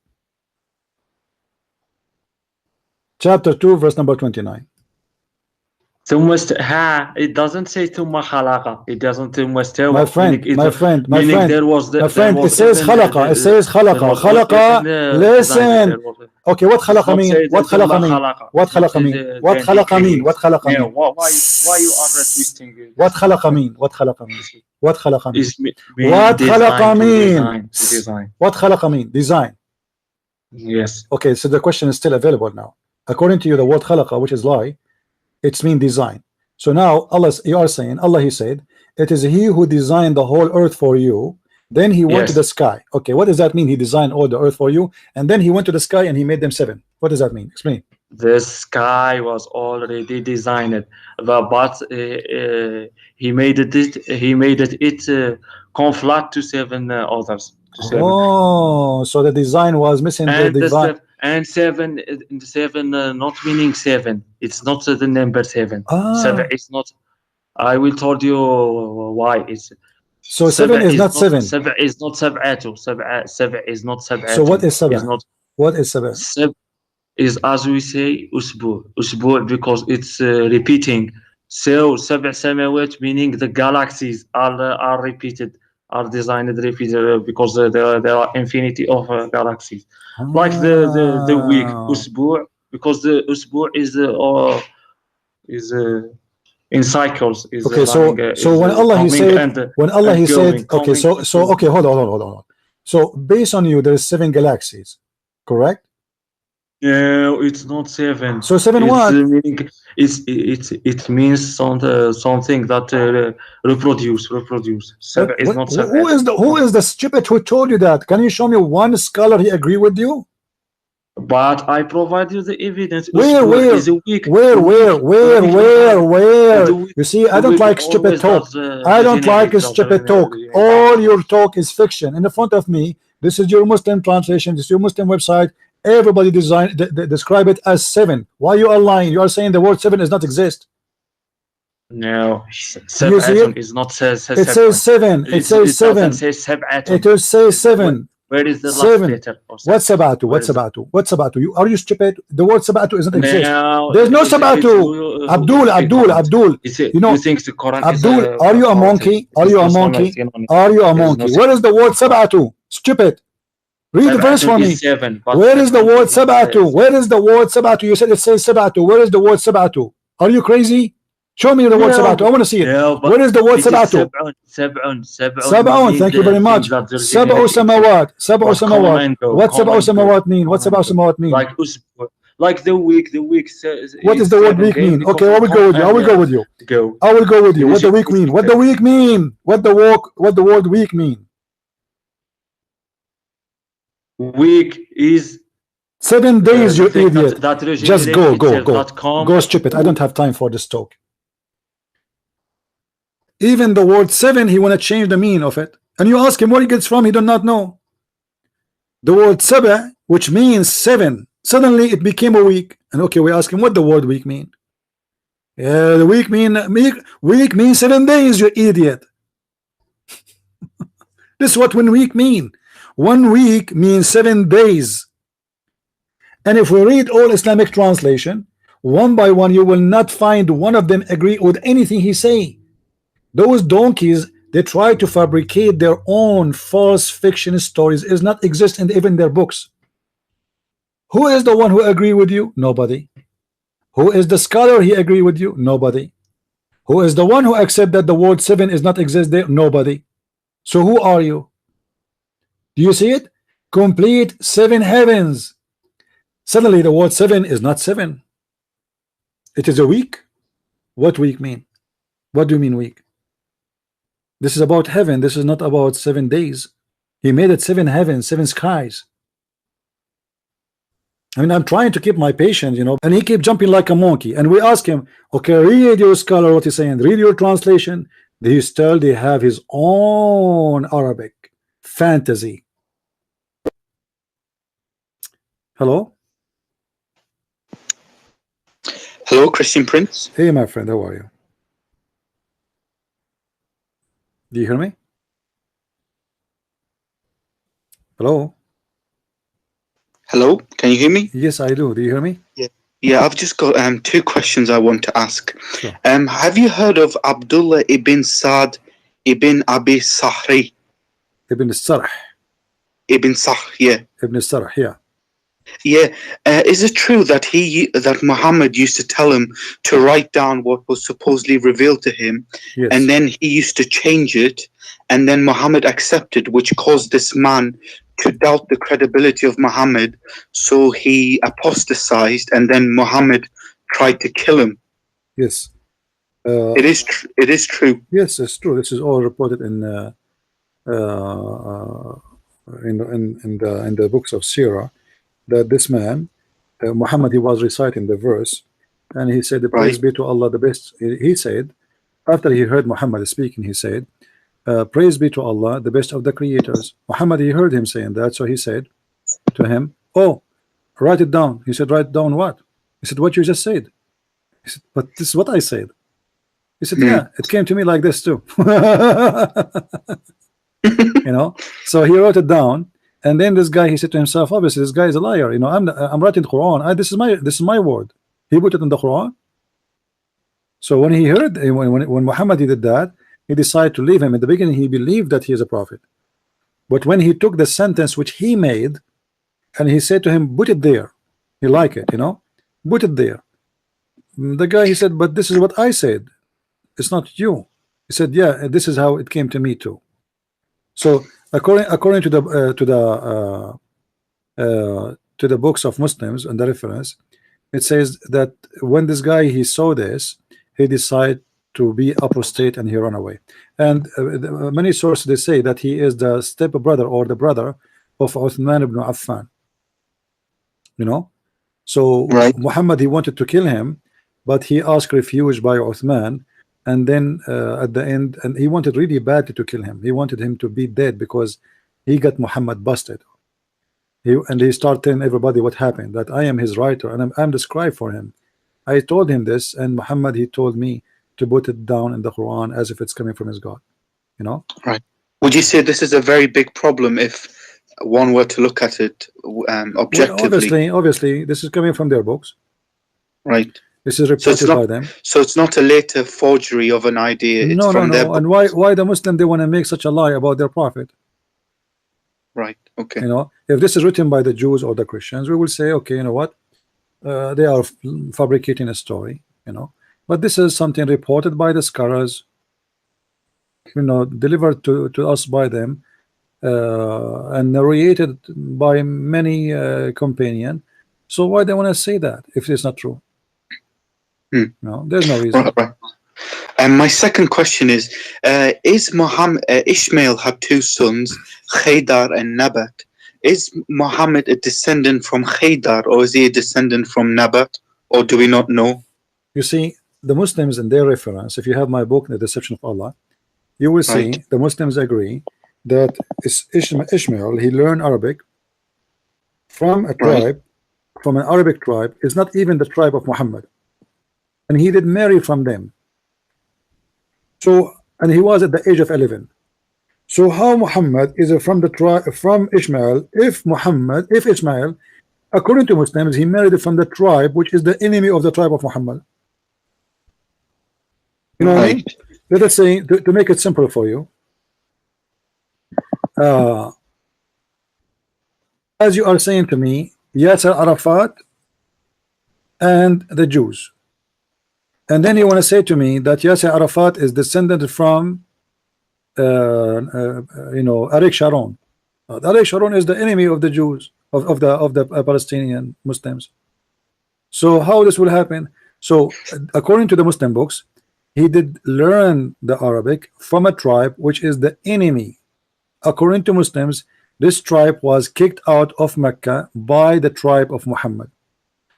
Chapter 2, verse number 29. It doesn't say ثم خلق. It doesn't my friend. There was my friend, it says خلق. It says خلق. Listen. Okay, what It's خلق not mean? say What that خلق Allah mean? khalaqa. What It's not خلق mean? What then He خلق mean? What creates. خلق Now, mean? why you are twisting What this? خلق mean? What خلق mean? What خلق mean? Is mean What خلق design to mean? design to design. What خلق mean? Design. Yes. Okay, so the question is still available now. According to you, the word khalaqa, which is lie, it's mean design. So now Allah, you are saying, Allah, He said, it is He who designed the whole earth for you. Then He went to Yes. the sky. Okay, what does that mean? He designed all the earth for you, and then He went to the sky and He made them 7. What does that mean? Explain. The sky was already designed, but he made it conflict to 7 others to 7. Oh, so the design was missing the And the divine. and 7 7 not meaning 7. It's not the number 7. 7 is not. I will told you why. It's So 7 is not 7. 7 is not سبعة. 7 is not So سبعة. what is 7? Is not. What is 7? 7 is, as we say, أسبوع because it's repeating. So 7 سماوات meaning the galaxies are repeated, are designed repeated because there are infinity of galaxies. Like the week أسبوع, because the أسبوع is in cycles. Is okay, running, so when Allah He said, when Allah He said, okay, so okay, hold on. So based on you, there is 7 galaxies, correct? No, it's not 7. So 7 it's, what? Meaning, it means something that reproduce. 7 is not 7. Who is the stupid who told you that? Can you show me one scholar he agree with you? But I provide you the evidence. Where? Is a week. Where? You see, I don't like stupid talk. I don't like stupid talk. All your talk is fiction. In the front of me, this is your Muslim translation. This is your Muslim website. Everybody describe it as 7. Why you are lying? You are saying the word 7 does not exist. No, 7 is not says. It says 7. It says 7. It says 7. Where is the 7. last letter? What's Sabatu? What's Sabatu? Are you stupid? The word Sabatu doesn't exist. No, there's no Sabatu. Abdul. You know, you think the Quran Abdul, are you a monkey? Are you a monkey? Are you a monkey? Where is the word Sabatu? Stupid. Read the verse for me. 7, where is the word Sabatu? Where is the word Sabatu? You said it says Sabatu. Where is the word Sabatu? Are you crazy? Show me the word Sabatu. I want to see it. Where is the word Sabatu? Sab'un. Thank you very much. Sab'u samawat. Sab'u samawat. What Sab'u samawat mean? What Sab'u samawat mean? Like the week. The week says. What does the word week mean? Okay, I will go with you. I will go with you. I will go with you. What the week mean? What the week mean? What the word week mean? Week is 7 days, you idiot. Just go. Go, stupid. I don't have time for this talk. Even the word 7, he want to change the meaning of it. And you ask him where he gets from, he do not know. The word Sabah, which means 7, suddenly it became a week. And okay, we ask him what the word week mean. Yeah, the week means 7 days, you idiot. This is what 1 week mean. 1 week means 7 days. And if we read all Islamic translation, one by one, you will not find one of them agree with anything he say. Those donkeys, they try to fabricate their own false fiction stories. It does not exist in even their books. Who is the one who agree with you? Nobody. Who is the scholar he agree with you? Nobody. Who is the one who accept that the word 7 is not exist there? Nobody. So who are you? Do you see it? Complete 7 heavens. Suddenly the word 7 is not 7. It is a week. What week mean? What do you mean week? This is about heaven. This is not about 7 days. He made it 7 heavens, 7 skies. I mean, I'm trying to keep my patience, you know, and he keep jumping like a monkey. And we ask him, okay, read your scholar what he's saying, read your translation. They still have his own Arabic fantasy. Hello? Hello, Christian Prince. Hey, my friend, how are you? Do you hear me? Hello? Hello, can you hear me? Yes, I do. Do you hear me? Yeah, I've just got 2 questions I want to ask. Sure. Have you heard of Abdullah ibn Sa'd ibn Abi Sahri? Ibn Sarh. Ibn Sah, yeah. Ibn Sarh, yeah. Yeah, is it true that that Muhammad used to tell him to write down what was supposedly revealed to him, Yes. and then he used to change it, and then Muhammad accepted, which caused this man to doubt the credibility of Muhammad, so he apostatized, and then Muhammad tried to kill him. Yes. It is true. Yes, it's true. This is all reported uh, in the books of Sirah, that this man, Muhammad, he was reciting the verse, and he said, "Praise Right. be to Allah, the best." He said, after he heard Muhammad speaking, he said, "Praise be to Allah, the best of the creators." Muhammad, he heard him saying that, so he said to him, "Oh, write it down." He said, "Write down what?" He said, "What you just said." He said, "But this is what I said." He said, "Yeah, it came to me like this too." You know, so he wrote it down, and then this guy, he said to himself, obviously this guy is a liar. You know, I'm writing the Quran. This is my word. He put it in the Quran. So when he heard, when Muhammad did that, he decided to leave him. In the beginning, he believed that he is a prophet, but when he took the sentence which he made, and he said to him, "Put it there," he like it, you know, put it there. The guy, he said, "But this is what I said. It's not you." He said, "Yeah, this is how it came to me too." So according to the books of Muslims and the reference, it says that when this guy he saw this, he decided to be apostate and he ran away. And many sources they say that he is the step brother or the brother of Uthman ibn Affan. You know, so Right. Muhammad, he wanted to kill him, but he asked refuge by Uthman. And then at the end, and he wanted really badly to kill him. He wanted him to be dead because he got Muhammad busted. He started telling everybody what happened, that I am his writer and I'm the scribe for him. I told him this, and Muhammad, he told me to put it down in the Quran as if it's coming from his God. You know? Right. Would you say this is a very big problem if one were to look at it Well, objectively? obviously, this is coming from their books. Right. This is So it's reported by not. them. So it's not a later forgery of an idea. It's No, from their book. And why the Muslim they want to make such a lie about their prophet? Right. Okay. You know, if this is written by the Jews or the Christians, we will say, okay, you know what, they are fabricating a story, you know. But this is something reported by the scholars, you know, delivered to us by them, and narrated by many companion. So why they want to say that if it's not true? No, there's no reason. Right. And my second question is Muhammad Ishmael had two sons, Khaydar and Nabat. Is Muhammad a descendant from Khaydar, or is he a descendant from Nabat, or do we not know? You see, the Muslims in their reference, if you have my book, The Deception of Allah, you will see Right. the Muslims agree that Ishmael, he learned Arabic from a tribe, from an Arabic tribe. It's not even the tribe of Muhammad, and he did marry from them. So, and he was at the age of 11. So how Muhammad is from the tribe from Ishmael? If Ishmael, according to Muslims, he married from the tribe which is the enemy of the tribe of Muhammad. You know what I mean? Let us say, to make it simple for you, as you are saying to me, Yasser Arafat and the Jews, and then you want to say to me that Yasser Arafat is descended from you know, Ariq Sharon. Ariq Sharon is the enemy of the Jews, of the Palestinian Muslims. So how this will happen? So according to the Muslim books, he did learn the Arabic from a tribe which is the enemy. According to Muslims, this tribe was kicked out of Mecca by the tribe of Muhammad.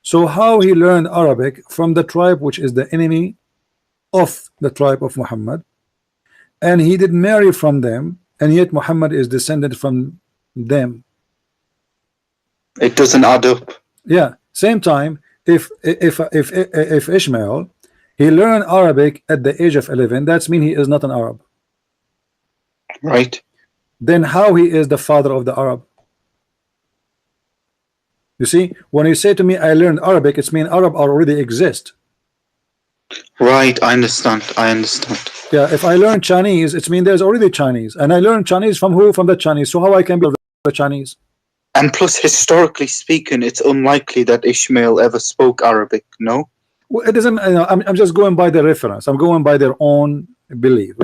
So how he learned Arabic from the tribe which is the enemy of the tribe of Muhammad, and he did marry from them, and yet Muhammad is descended from them. It doesn't add up. Yeah, same time, if Ishmael, he learned Arabic at the age of 11, that's mean he is not an Arab. Right. Then how he is the father of the Arab? You see, when you say to me I learned Arabic, it's mean Arab already exist. Right, I understand. Yeah, if I learn Chinese, it's mean there's already Chinese, and I learn Chinese from who? From the Chinese. So how I can be the Chinese? And plus, historically speaking, it's unlikely that Ishmael ever spoke Arabic. No. Well, it doesn't. I'm just going by the reference. I'm going by their own belief.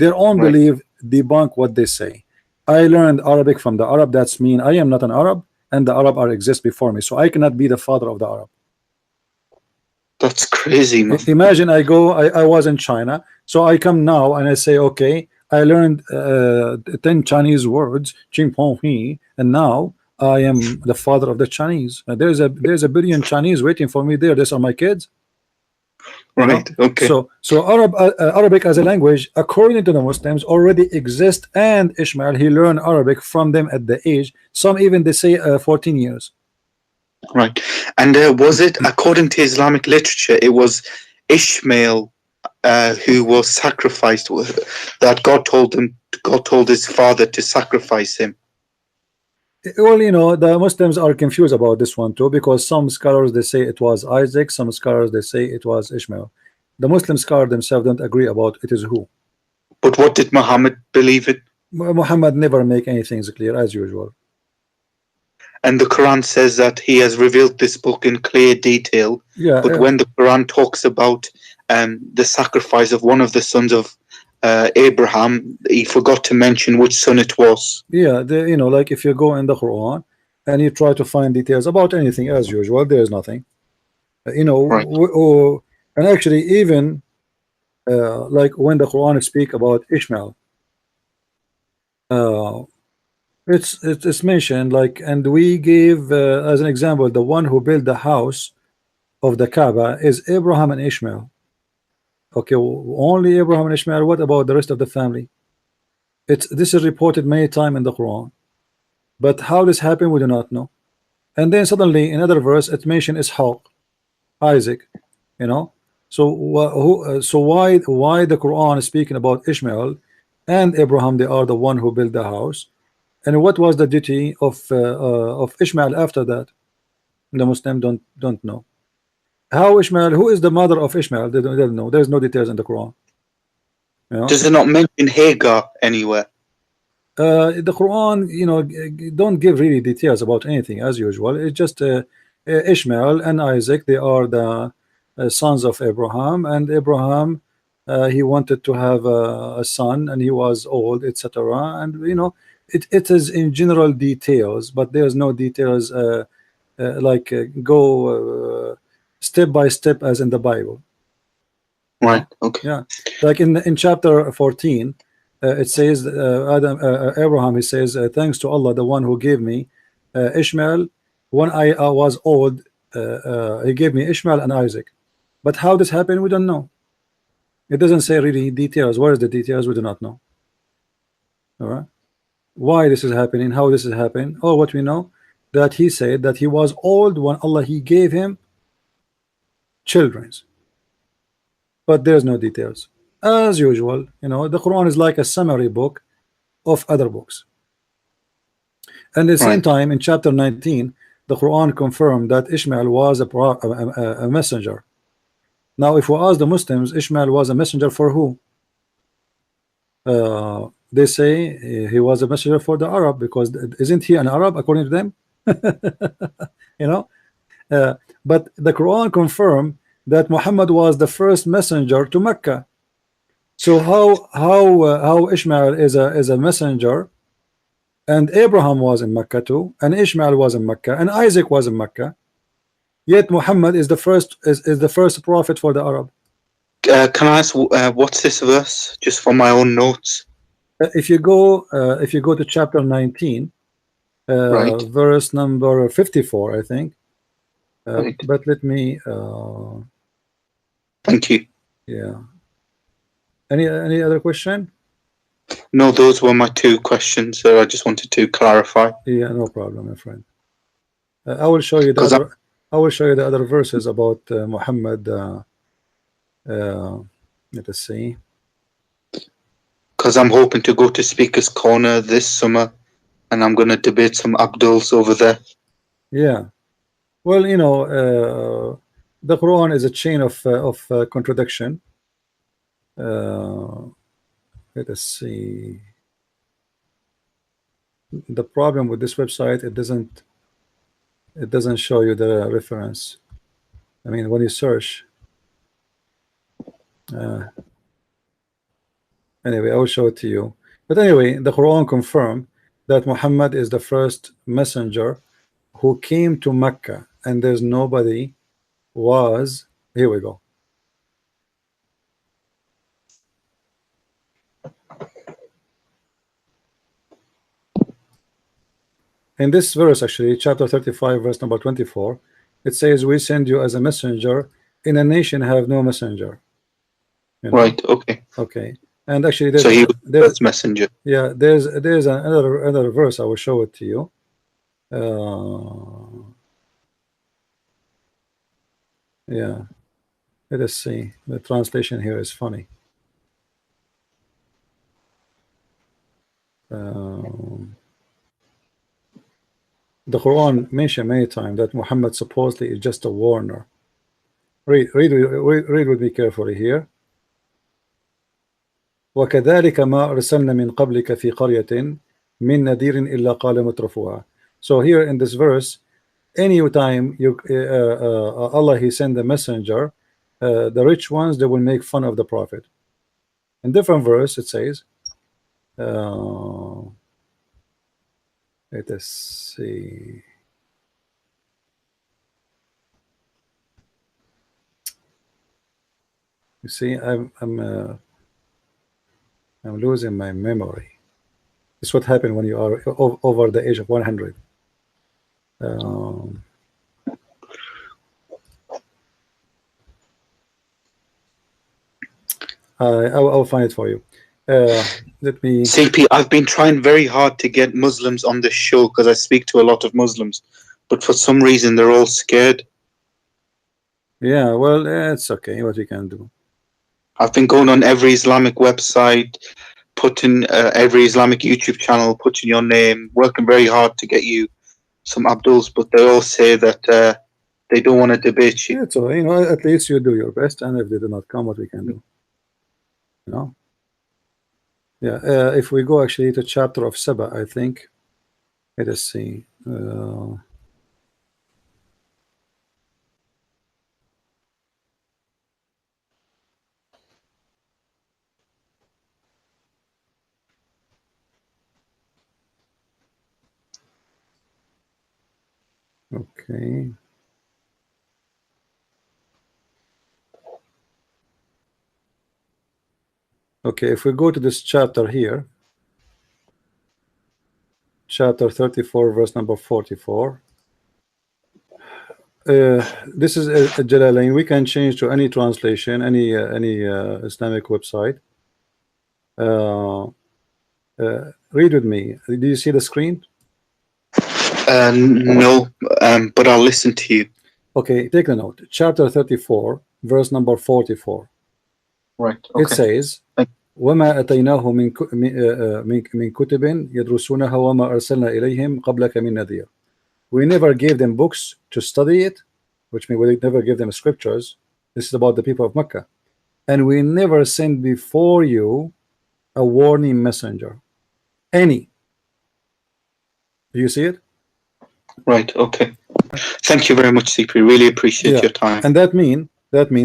Their own Right. belief debunk what they say. I learned Arabic from the Arab. That's mean I am not an Arab, and the Arab are exist before me, so I cannot be the father of the Arab. That's crazy, man. Imagine I was in China, so I come now and I say, okay, I learned 10 Chinese words, and now I am the father of the Chinese. There's a billion Chinese waiting for me there. These are my kids. Right. Okay. So Arabic as a language, according to the Muslims, already exists, and Ishmael, he learned Arabic from them at the age. Some even they say 14 years. Right. And was it, according to Islamic literature, it was Ishmael who was sacrificed, that God told his father to sacrifice him? Well, the Muslims are confused about this one too, because some scholars they say it was Isaac, some scholars they say it was Ishmael. The Muslim scholars themselves don't agree about it is who. But what did Muhammad believe in? Muhammad never make anything clear as usual. And the Quran says that he has revealed this book in clear detail. Yeah. But when the Quran talks about the sacrifice of one of the sons of Abraham, he forgot to mention which son it was. Yeah, like if you go in the Quran and you try to find details about anything as usual, there is nothing. Right. And actually even like when the Quran speak about Ishmael, it's mentioned like, and we gave as an example, the one who built the house of the Kaaba is Abraham and Ishmael. Okay, only Abraham and Ishmael. What about the rest of the family? This is reported many times in the Quran, but how this happened we do not know. And then suddenly in another verse it mentioned Ishaq, Isaac. So why the Quran is speaking about Ishmael and Abraham? They are the one who built the house. And what was the duty of Ishmael after that? The Muslim don't know. How Ishmael? Who is the mother of Ishmael? They don't know. There's no details in the Quran. Does it not mention Hagar anywhere? The Quran, don't give really details about anything as usual. It's just Ishmael and Isaac. They are the sons of Abraham, and Abraham he wanted to have a son, and he was old, etc. And it is in general details, but there's no details like go step by step as in the Bible. Right. Okay. Yeah, like in chapter 14, it says Abraham, he says, thanks to Allah, the one who gave me Ishmael when I was old. He gave me Ishmael and Isaac. But how this happened, we don't know. It doesn't say really details. Where is the details? We do not know. All right. Why this is happening? How this is happening? Oh, what we know, that he said that he was old when Allah he gave him children's. But there's no details. As usual, the Quran is like a summary book of other books. And at the same time, in chapter 19, the Quran confirmed that Ishmael was a messenger. Now, if we ask the Muslims, Ishmael was a messenger for who? They say he was a messenger for the Arab, because isn't he an Arab according to them? But the Quran confirmed that Muhammad was the first messenger to Mecca. So how Ishmael is a messenger, and Abraham was in Mecca too, and Ishmael was in Mecca, and Isaac was in Mecca, yet Muhammad is the first prophet for the Arab. Can I ask what's this verse, just for my own notes? If you go to chapter 19, Right. verse number 54, I think. Right. But let me. Thank you. Yeah. Any other question? No, those were my two questions. So I just wanted to clarify. Yeah, no problem, my friend. I will show you the 'Cause other. I will show you the other verses about Muhammad. Let us see. Because I'm hoping to go to Speaker's Corner this summer, and I'm going to debate some Abduls over there. Yeah. Well, the Quran is a chain of contradiction. Let us see. the problem with this website, it doesn't show you the reference. I mean, when you search, anyway, I will show it to you. But anyway, the Quran confirmed that Muhammad is the first messenger who came to Mecca, and there's nobody was. Here we go. In this verse, actually, chapter 35, verse number 24, it says, "We send you as a messenger in a nation have no messenger." You know? Right. Okay. Okay. And actually, So he was the first messenger. yeah, there's another verse. I will show it to you. Yeah, let us see. The translation here is funny. The Quran mentioned many times that Muhammad supposedly is just a warner. Read with me carefully here. وكذلك ما أرسلنا من قبلك في قرية من نذير إلا قال مترفوها. So here in this verse, any time you Allah He send the messenger, the rich ones, they will make fun of the prophet. In different verse it says, let us see. You see, I'm losing my memory. It's what happened when you are over the age of 100. I'll find it for you. Let me. CP, I've been trying very hard to get Muslims on this show because I speak to a lot of Muslims, but for some reason they're all scared. Yeah, well, it's okay. What you can do. I've been going on every Islamic website, putting every Islamic YouTube channel, putting your name, working very hard to get you some Abduls, but they all say that they don't want to debate you. Yeah, so you know, at least you do your best, and if they do not come, what we can do, you know. Yeah, if we go actually to chapter of Saba, I think. Let us see. Okay. Okay, if we go to this chapter here, chapter 34, verse number 44. This is a Jalalain. We can change to any translation, any Islamic website. Read with me. Do you see the screen? No, but I'll listen to you. Okay, take a note. Chapter 34, verse number 44. Right. Okay. It says, وما أتيناه من كتب يدرسونها وما أرسلنا إليهم قبلك من نذير. We never gave them books to study it, which means we never gave them scriptures. This is about the people of Mecca. And we never sent before you a warning messenger. Any. Do you see it? Right. Okay. Thank you very much, CP. Really appreciate your time. And that mean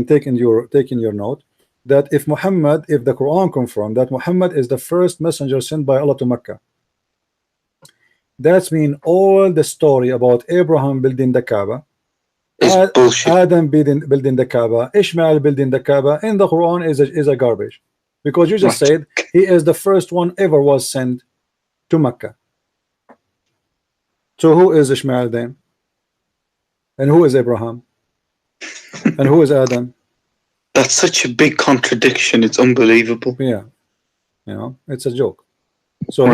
taking your note that if the Quran confirmed that Muhammad is the first messenger sent by Allah to Mecca, that's mean all the story about Abraham building the Kaaba, bullshit. Adam building the Kaaba, Ishmael building the Kaaba in the Quran is a garbage, because you just said he is the first one ever was sent to Mecca. So who is Ishmael then? And who is Abraham? And who is Adam? That's such a big contradiction. It's unbelievable. Yeah, you know, it's a joke. So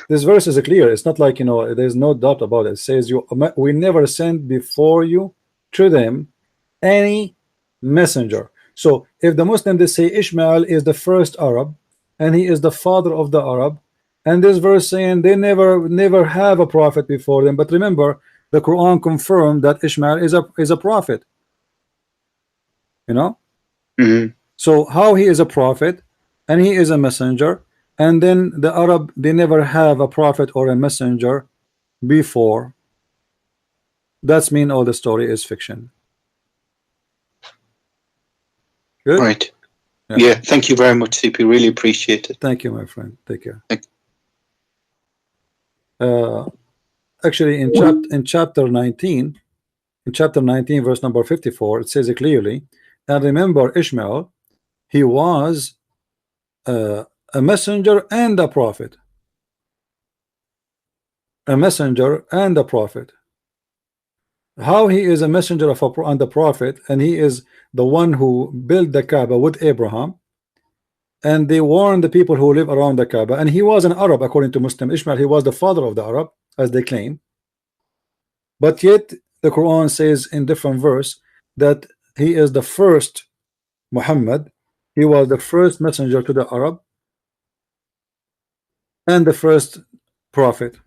this verse is clear. It's not like, you know, there's no doubt about it. It says we never sent before you to them any messenger. So if the Muslim, they say Ishmael is the first Arab and he is the father of the Arab, and this verse saying they never have a prophet before them. But remember, the Quran confirmed that Ishmael is a prophet. You know. Mm-hmm. So how he is a prophet and he is a messenger, and then the Arab, they never have a prophet or a messenger before. That's mean all the story is fiction. Good. Right. Yeah. Yeah. Thank you very much, CP. Really appreciate it. Thank you, my friend. Take care. Thank Actually, in chapter 19, verse number 54, it says it clearly. And remember, Ishmael, he was a messenger and a prophet. A messenger and a prophet. How he is a messenger of and a prophet, and he is the one who built the Kaaba with Abraham, and they warned the people who live around the Kaaba, and he was an Arab according to Muslim Ishmael. He was the father of the Arab, as they claim. But yet the Quran says in different verse that he is the first Muhammad. He was the first messenger to the Arab and the first prophet.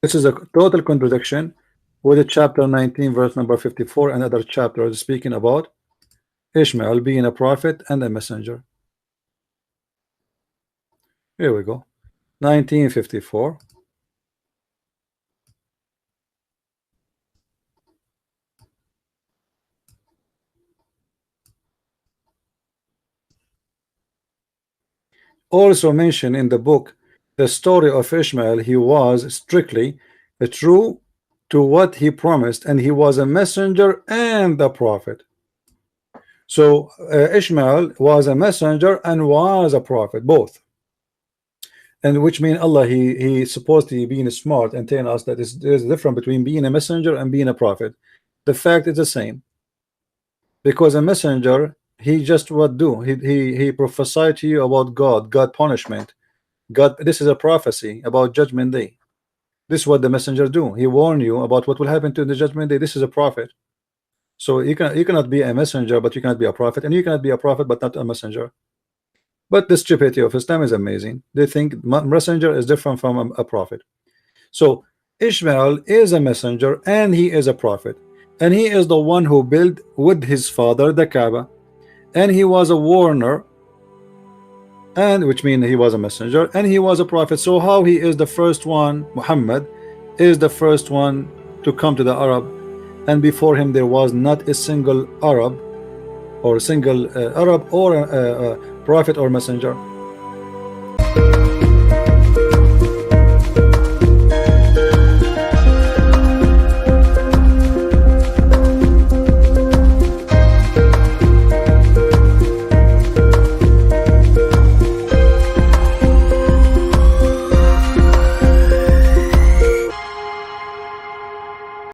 This is a total contradiction with the chapter 19 verse number 54 and other chapters speaking about Ishmael being a prophet and a messenger. Here we go. 1954. Also mentioned in the book the story of Ishmael. He was strictly true to what he promised, and he was a messenger and a prophet. So Ishmael was a messenger and was a prophet, both. And which means Allah, he supposed to be being smart and telling us that there's a difference between being a messenger and being a prophet. The fact is the same, because a messenger, he just what do he prophesied to you about God punishment, God. This is a prophecy about judgment day. This is what the messenger do. He warn you about what will happen to the judgment day. This is a prophet. So you cannot be a messenger, but you cannot be a prophet, and you cannot be a prophet but not a messenger. But the stupidity of Islam is amazing. They think messenger is different from a prophet. So Ishmael is a messenger and he is a prophet, and he is the one who built with his father the Kaaba, and he was a warner, and which means he was a messenger and he was a prophet. So how he is the first one? Muhammad is the first one to come to the Arab, and before him there was not a single Arab or a single Arab or a prophet or messenger.